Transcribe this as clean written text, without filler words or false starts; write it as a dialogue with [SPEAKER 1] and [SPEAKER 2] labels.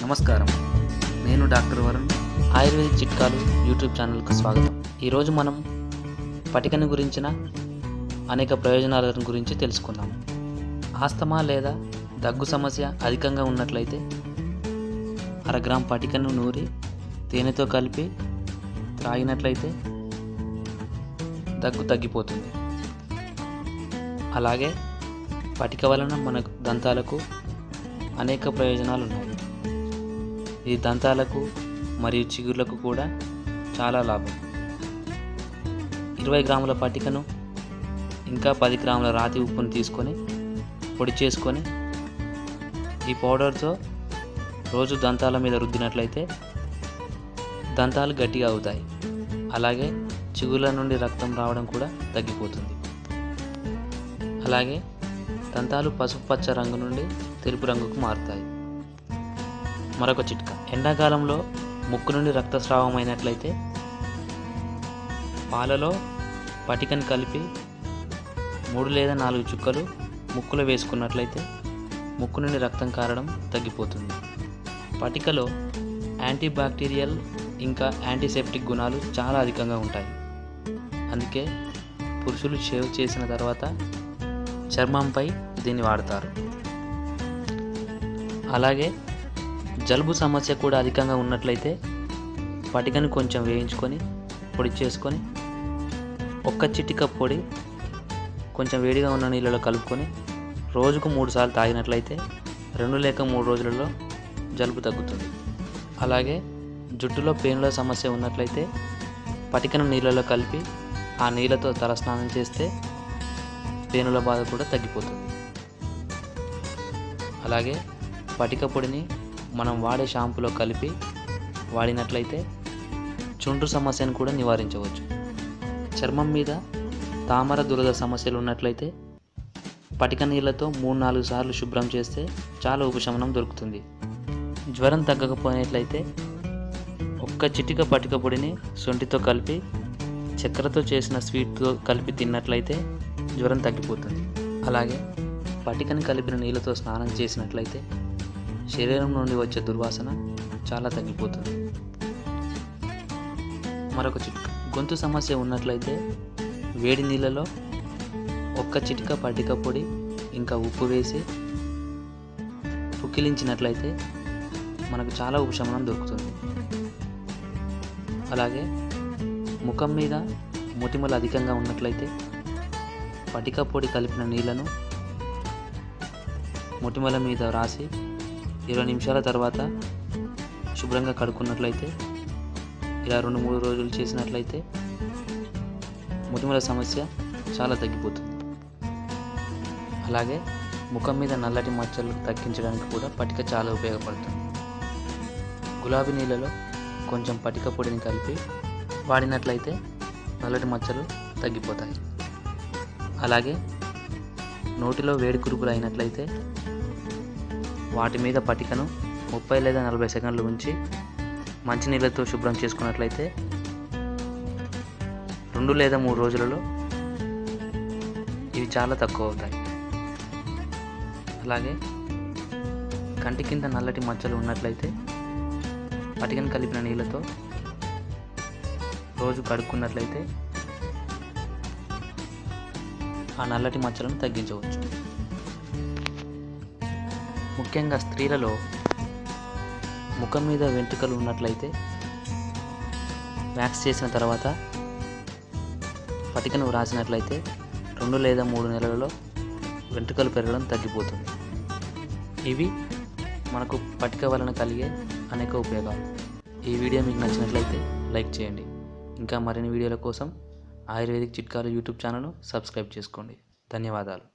[SPEAKER 1] నమస్కారం. నేను doctor Varun. Ayurvedic చిట్కాలు యూట్యూబ్ ఛానల్కు స్వాగతం. ఈరోజు మనం పటికను గురించిన అనేక ప్రయోజనాల గురించి తెలుసుకుందాం. ఆస్తమా లేదా దగ్గు సమస్య అధికంగా ఉన్నట్లయితే 1/2 గ్రాము పటికను నూరి తేనెతో కలిపి త్రాగినట్లయితే దగ్గు తగ్గిపోతుంది. అలాగే పటిక వలన మన దంతాలకు అనేక ప్రయోజనాలు ఉన్నాయి. ఇది దంతాలకు మరియు చిగుర్లకు కూడా చాలా లాభం. 20 గ్రాముల పటికను ఇంకా 10 గ్రాముల రాతి ఉప్పును తీసుకొని పొడి చేసుకొని ఈ పౌడర్తో రోజు దంతాల మీద రుద్దినట్లయితే దంతాలు గట్టిగా అవుతాయి. అలాగే చిగుర్ల నుండి రక్తం రావడం కూడా తగ్గిపోతుంది. అలాగే దంతాలు పసుపు పచ్చ రంగు నుండి తెలుపు రంగుకు మారుతాయి. మరొక చిట్కా, ఎండాకాలంలో ముక్కు నుండి రక్తస్రావం అయినట్లయితే పాలలో పటికను కలిపి 3 లేదా 4 చుక్కలు ముక్కులో వేసుకున్నట్లయితే ముక్కు నుండి రక్తం కారడం తగ్గిపోతుంది. పటికలో యాంటీబ్యాక్టీరియల్ ఇంకా యాంటీసెప్టిక్ గుణాలు చాలా అధికంగా ఉంటాయి. అందుకే పురుషులు షేవ్ చేసిన తర్వాత చర్మంపై దీన్ని వాడతారు. అలాగే జలుబు సమస్య కూడా అధికంగా ఉన్నట్లయితే పటికను కొంచెం వేయించుకొని పొడి చేసుకొని 1 చిటిక పొడి కొంచెం వేడిగా ఉన్న నీళ్ళలో కలుపుకొని రోజుకు 3 సార్లు తాగినట్లయితే 2 లేక 3 రోజులలో జలుబు తగ్గుతుంది. అలాగే జుట్టులో పేనుల సమస్య ఉన్నట్లయితే పటికను నీళ్ళలో కలిపి ఆ నీళ్ళతో తలస్నానం చేస్తే పేనుల బాధ కూడా తగ్గిపోతుంది. అలాగే పటిక పొడిని మనం వాడే షాంపూలో కలిపి వాడినట్లయితే చుండ్రు సమస్యను కూడా నివారించవచ్చు. చర్మం మీద తామర దురద సమస్యలు ఉన్నట్లయితే పటిక నీళ్ళతో 3-4 సార్లు శుభ్రం చేస్తే చాలా ఉపశమనం దొరుకుతుంది. జ్వరం తగ్గకపోయినట్లయితే 1 చిటిక పటిక పొడిని శొంఠితో కలిపి చక్కెరతో చేసిన స్వీట్తో కలిపి తిన్నట్లయితే జ్వరం తగ్గిపోతుంది. అలాగే పటికని కలిపిన నీళ్ళతో స్నానం చేసినట్లయితే శరీరం నుండి వచ్చే దుర్వాసన చాలా తగ్గిపోతుంది. మరొక చిట్కా, గొంతు సమస్య ఉన్నట్లయితే వేడి నీళ్ళలో 1 చిటిక పటిక పొడి ఇంకా ఉప్పు వేసి పుక్కిలించినట్లయితే మనకు చాలా ఉపశమనం దొరుకుతుంది. అలాగే ముఖం మీద మొటిమలు అధికంగా ఉన్నట్లయితే పటిక పొడి కలిపిన నీళ్ళను మొటిమల మీద రాసి 20 నిమిషాల తర్వాత శుభ్రంగా కడుక్కున్నట్లయితే ఇలా 2-3 రోజులు చేసినట్లయితే మొటిమల సమస్య చాలా తగ్గిపోతుంది. అలాగే ముఖం మీద నల్లటి మచ్చలు తగ్గించడానికి కూడా పటిక చాలా ఉపయోగపడుతుంది. గులాబీ నీళ్ళలో కొంచెం పటిక పొడిని కలిపి వాడినట్లయితే నల్లటి మచ్చలు తగ్గిపోతాయి. అలాగే నోటిలో వేడి కురుపులు అయినట్లయితే వాటి మీద పటికను 30 లేదా 40 సెకండ్లు ఉంచి మంచినీళ్ళతో శుభ్రం చేసుకున్నట్లయితే 2 లేదా 3 రోజులలో ఇవి చాలా తక్కువ అవుతాయి. అలాగే కంటి కింద నల్లటి మచ్చలు ఉన్నట్లయితే పటికను కలిపిన నీళ్ళతో రోజు కడుక్కున్నట్లయితే ఆ నల్లటి మచ్చలను తగ్గించవచ్చు. ముఖ్యంగా స్త్రీలలో ముఖం మీద వెంట్రుకలు ఉన్నట్లయితే వ్యాక్స్ చేసిన తర్వాత పటికను రాసినట్లయితే 2 లేదా 3 నెలలలో వెంట్రుకలు పెరగడం తగ్గిపోతుంది. ఇవి మనకు పటిక వలన కలిగే అనేక ఉపయోగాలు. ఈ వీడియో మీకు నచ్చినట్లయితే లైక్ చేయండి. ఇంకా మరిన్ని వీడియోల కోసం ఆయుర్వేదిక్ చిట్కాలు యూట్యూబ్ ఛానల్ను సబ్స్క్రైబ్ చేసుకోండి. ధన్యవాదాలు.